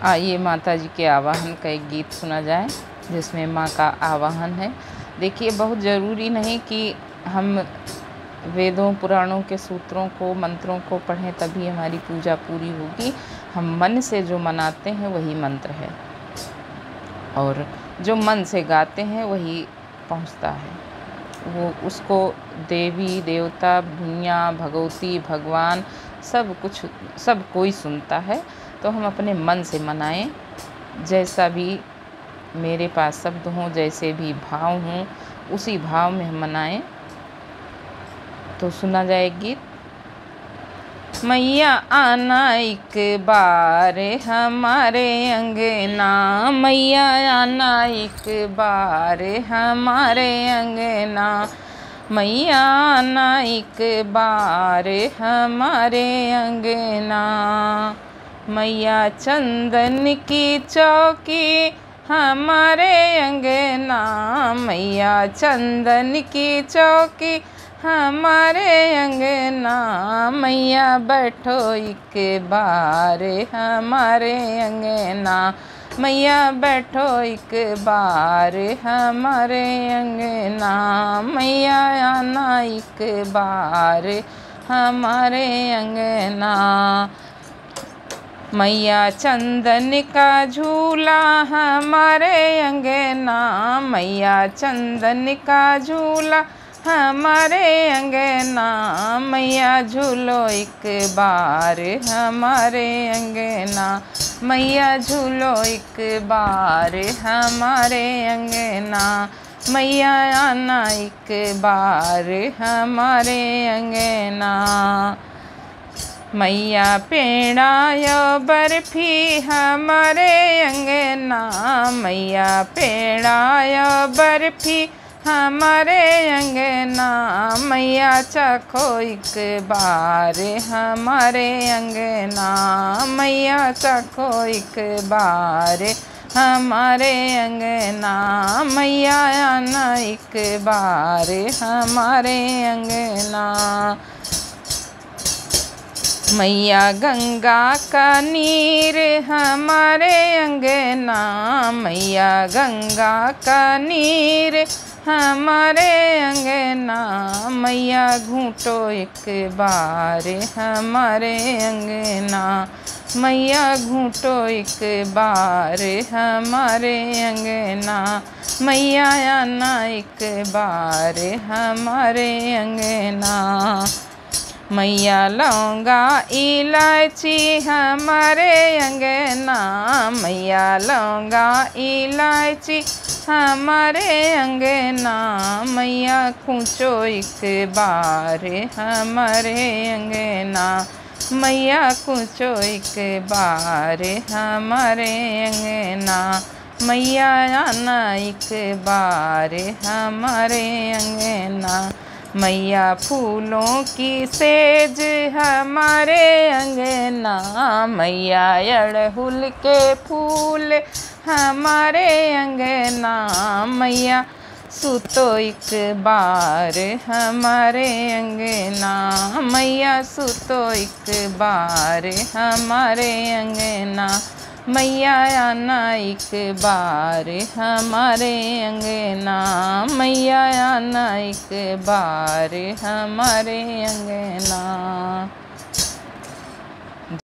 आइए माता जी के आवाहन का एक गीत सुना जाए जिसमें माँ का आवाहन है। देखिए, बहुत ज़रूरी नहीं कि हम वेदों पुराणों के सूत्रों को मंत्रों को पढ़ें तभी हमारी पूजा पूरी होगी। हम मन से जो मनाते हैं वही मंत्र है और जो मन से गाते हैं वही पहुँचता है। वो उसको देवी देवता दुनिया भगवती भगवान सब कोई सुनता है। तो हम अपने मन से मनाएं, जैसा भी मेरे पास शब्द हों, जैसे भी भाव हों, उसी भाव में हम मनाएं। तो सुना जाए गीत। मैया आना एक बार हमारे अंगना, मैया आना एक बार हमारे अंगना, मैया आना एक बार हमारे अंगना। मैया चंदन की चौकी हमारे अंगना, मैया चंदन की चौकी हमारे अंगना, मैया बैठो एक बार हमारे अंगना, मैया बैठो एक बार हमारे अंगना, मैया आना एक बार हमारे अंगना। मैया चंदन का झूला हमारे अंगना, मैया चंदन का झूला हमारे अंगना, मैया झूलो एक बार हमारे अंगना, मैया झूलो एक बार हमारे अंगना, मैया आना एक बार हमारे अंगना। मैया पेड़ायो बर्फी हमारे अंगना, मैया पेड़ायो बर्फी हमारे अंगना, मैया चखो एक बार हमारे अंगना, मैया चखो एक बार हमारे अंगना, मैया आना एक बार हमारे अंगना। मैया गंगा का नीर हमारे अंगना, मैया गंगा का नीर हमारे अंगना, मैया घूंटो एक बार हमारे अंगना, मैया घूंटो एक बार हमारे अंगना, मैया आना एक बार हमारे अंगना। मैया लौंगा इलायची हमारे अंगना, मैया लौंगा इलायची हमारे अंगना, मैया कूचो एक बार हमारे अंगना, मैया कूचो एक बार हमारे अंगना, मैया आना एक बार हमारे अंगना। मैया फूलों की सेज हमारे अंगना, मैया अड़हुल के फूल हमारे अंगना, मैया सुतो एक बार हमारे अंगना, मैया सुतो एक बार हमारे अंगना, मैया आना एक बार हमारे अंगना, मैया आना एक बार हमारे अंगना।